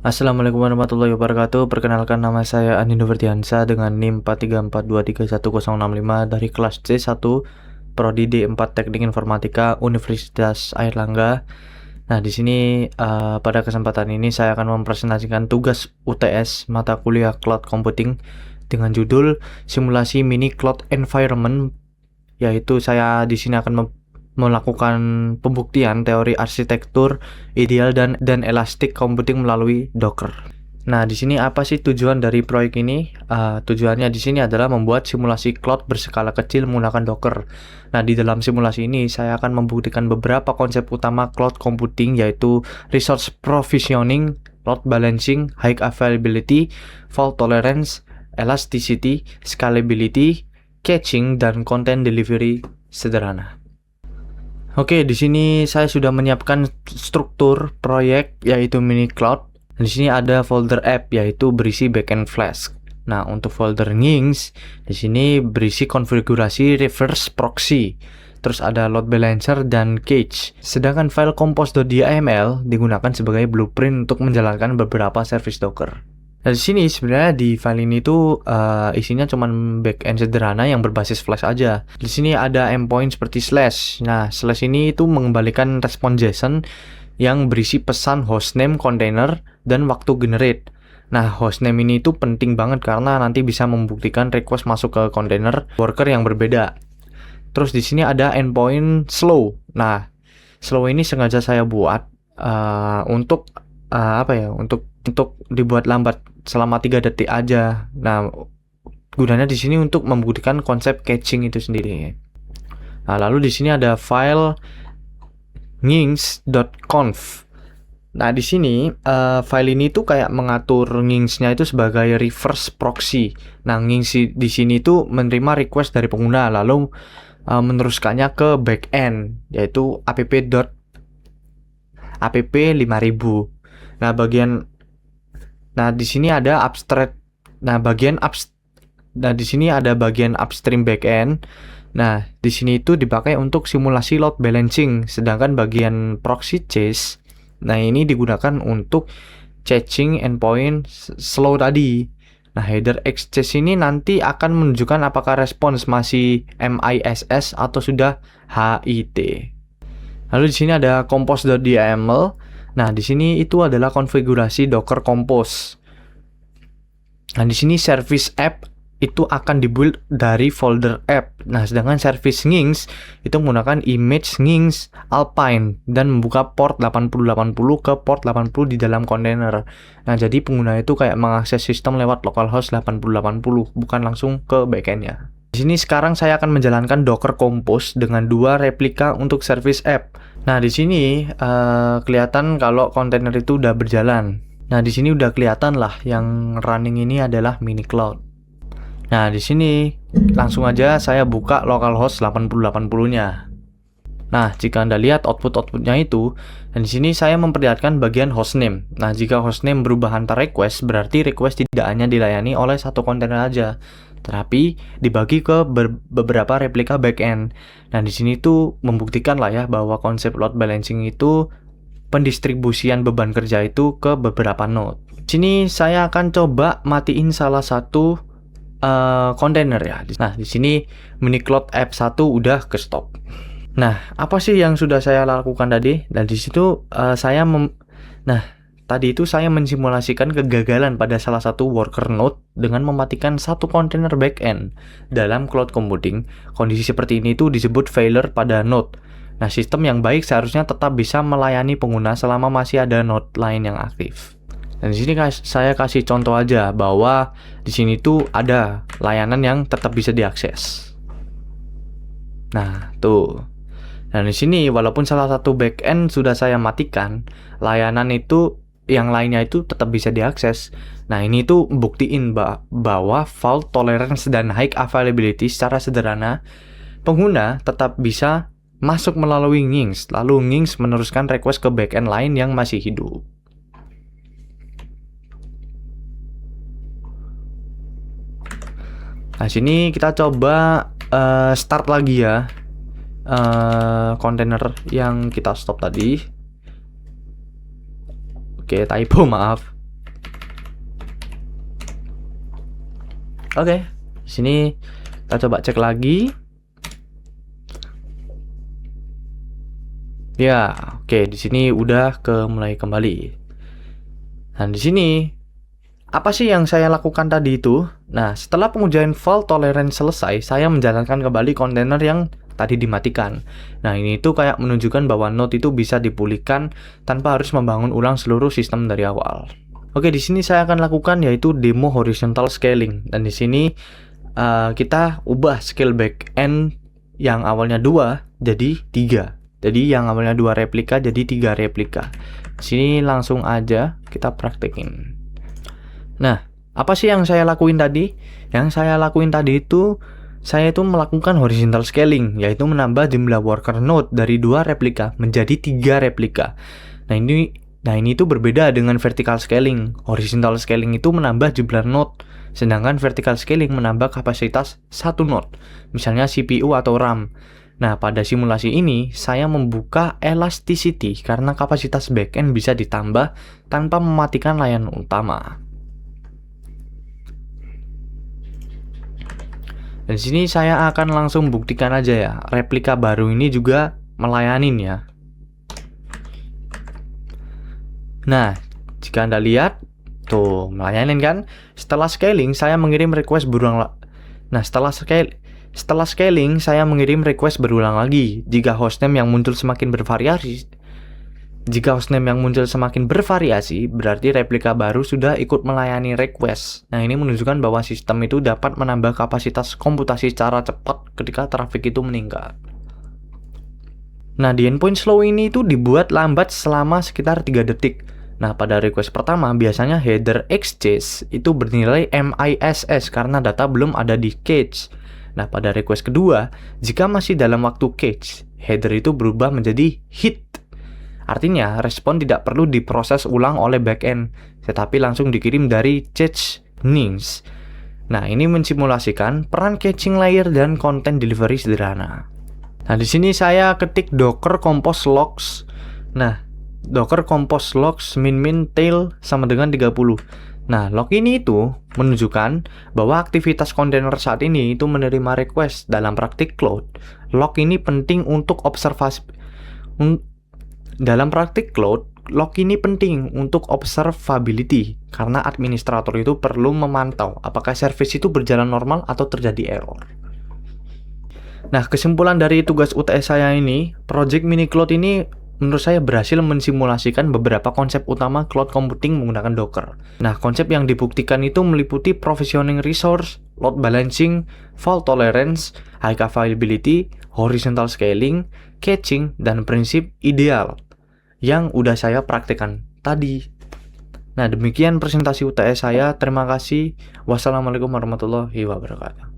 Assalamualaikum warahmatullahi wabarakatuh. Perkenalkan, nama saya Anindo Vertiansa dengan NIM 434231065 dari kelas C1 Prodi D4 Teknik Informatika Universitas Airlangga. Nah, di sini pada kesempatan ini saya akan mempresentasikan tugas UTS mata kuliah Cloud Computing dengan judul Simulasi Mini Cloud Environment, yaitu saya di sini akan melakukan pembuktian teori arsitektur ideal dan elastic computing melalui Docker. Nah, di sini apa sih tujuan dari proyek ini? Tujuannya di sini adalah membuat simulasi cloud berskala kecil menggunakan Docker. Nah, di dalam simulasi ini saya akan membuktikan beberapa konsep utama cloud computing, yaitu resource provisioning, load balancing, high availability, fault tolerance, elasticity, scalability, caching, dan content delivery sederhana. Oke, di sini saya sudah menyiapkan struktur proyek yaitu mini cloud. Di sini ada folder app yaitu berisi backend Flask. Nah, untuk folder Nginx di sini berisi konfigurasi reverse proxy. Terus ada load balancer dan cache. Sedangkan file compose.yml digunakan sebagai blueprint untuk menjalankan beberapa service Docker. Nah, di sini sebenarnya di file ini tuh isinya cuman backend sederhana yang berbasis Flash aja. Di sini ada endpoint seperti slash. Nah, slash ini itu mengembalikan respon JSON yang berisi pesan hostname, container, dan waktu generate. Nah, hostname ini itu penting banget karena nanti bisa membuktikan request masuk ke container worker yang berbeda. Terus di sini ada endpoint slow. Nah, slow ini sengaja saya buat untuk untuk dibuat lambat selama 3 detik aja. Nah, gunanya di sini untuk membuktikan konsep caching itu sendiri. Nah, lalu di sini ada file nginx.conf. Nah, di sini file ini tuh kayak mengatur nginx-nya itu sebagai reverse proxy. Nah, nginx di sini tuh menerima request dari pengguna lalu meneruskannya ke backend yaitu app5000. Nah, di sini ada abstract. Nah, di sini ada bagian upstream backend. Nah, di sini itu dipakai untuk simulasi load balancing, sedangkan bagian proxy chase, nah ini digunakan untuk caching endpoint slow tadi. Nah, header exchange ini nanti akan menunjukkan apakah respons masih MISS atau sudah HIT. Lalu di sini ada compose.yml. Nah, di sini itu adalah konfigurasi Docker Compose. Nah, di sini service app itu akan dibuild dari folder app. Nah, sedangkan service Nginx itu menggunakan image Nginx Alpine dan membuka port 8080 ke port 80 di dalam kontainer. Nah, jadi pengguna itu kayak mengakses sistem lewat localhost 8080, bukan langsung ke backendnya. Di sini sekarang saya akan menjalankan Docker Compose dengan 2 replika untuk service app. Nah, di sini kelihatan kalau kontainer itu udah berjalan. Nah, di sini udah kelihatan lah yang running ini adalah mini cloud. Nah, di sini langsung aja saya buka localhost 8080-nya. Nah, jika Anda lihat output-outputnya itu, dan di sini saya memperlihatkan bagian hostname. Nah, jika hostname berubah antar request, berarti request tidak hanya dilayani oleh satu kontainer aja, tetapi dibagi ke beberapa replika backend. Nah, di sini tuh membuktikan lah ya bahwa konsep load balancing itu pendistribusian beban kerja itu ke beberapa node. Di sini saya akan coba matiin salah satu kontainer ya. Nah, di sini mini cloud app 1 udah ke stop. Nah, apa sih yang sudah saya lakukan tadi? Dan di situ tadi itu saya mensimulasikan kegagalan pada salah satu worker node dengan mematikan satu kontainer backend. Dalam cloud computing, kondisi seperti ini itu disebut failure pada node. Nah, sistem yang baik seharusnya tetap bisa melayani pengguna selama masih ada node lain yang aktif. Dan di sini saya kasih contoh aja bahwa di sini tuh ada layanan yang tetap bisa diakses. Nah, tuh. Dan di sini walaupun salah satu backend sudah saya matikan, layanan itu yang lainnya itu tetap bisa diakses. Nah, ini tuh buktiin bahwa fault tolerance dan high availability secara sederhana, pengguna tetap bisa masuk melalui Nginx, lalu Nginx meneruskan request ke backend lain yang masih hidup. Nah, sini kita coba start lagi ya kontainer yang kita stop tadi. Oke, typo, maaf. Oke, di sini kita coba cek lagi. Ya, oke, di sini udah mulai kembali. Nah, di sini apa sih yang saya lakukan tadi itu? Nah, setelah pengujian fault tolerance selesai, saya menjalankan kembali kontainer yang tadi dimatikan. Nah, ini tuh kayak menunjukkan bahwa node itu bisa dipulihkan tanpa harus membangun ulang seluruh sistem dari awal. Oke, di sini saya akan lakukan yaitu demo horizontal scaling. Dan di sini kita ubah scale backend yang awalnya 2 jadi 3. Jadi yang awalnya 2 replika jadi 3 replika. Di sini langsung aja kita praktekin. Nah, apa sih yang saya lakuin tadi? Yang saya lakuin tadi itu saya itu melakukan horizontal scaling, yaitu menambah jumlah worker node dari 2 replika menjadi 3 replika. Nah, ini itu berbeda dengan vertical scaling. Horizontal scaling itu menambah jumlah node, sedangkan vertical scaling menambah kapasitas satu node, misalnya CPU atau RAM. Nah, pada simulasi ini, saya membuka elasticity karena kapasitas backend bisa ditambah tanpa mematikan layanan utama. Dan di sini saya akan langsung buktikan aja ya, replika baru ini juga melayanin ya. Nah, jika Anda lihat, tuh melayanin kan? Setelah scaling, saya mengirim request berulang. Nah, setelah scaling, saya mengirim request berulang lagi. Jika hostname yang muncul semakin bervariasi, berarti replika baru sudah ikut melayani request. Nah, ini menunjukkan bahwa sistem itu dapat menambah kapasitas komputasi secara cepat ketika traffic itu meningkat. Nah, di endpoint slow ini itu dibuat lambat selama sekitar 3 detik. Nah, pada request pertama, biasanya header exchange itu bernilai MISS karena data belum ada di cache. Nah, pada request kedua, jika masih dalam waktu cache, header itu berubah menjadi hit. Artinya, respon tidak perlu diproses ulang oleh backend, tetapi langsung dikirim dari cache nings. Nah, ini mensimulasikan peran caching layer dan content delivery sederhana. Nah, di sini saya ketik docker compose logs. Nah, docker compose logs min tail sama dengan 30. Nah, log ini itu menunjukkan bahwa aktivitas kontainer saat ini itu menerima request. Dalam praktik cloud, log ini penting untuk observasi. Dalam praktik cloud, log ini penting untuk observability karena administrator itu perlu memantau apakah service itu berjalan normal atau terjadi error. Nah, kesimpulan dari tugas UTS saya ini, project mini cloud ini menurut saya berhasil mensimulasikan beberapa konsep utama cloud computing menggunakan Docker. Nah, konsep yang dibuktikan itu meliputi provisioning resource, load balancing, fault tolerance, high availability, horizontal scaling, caching, dan prinsip ideal yang udah saya praktekkan tadi. Nah, demikian presentasi UTS saya. Terima kasih. Wassalamualaikum warahmatullahi wabarakatuh.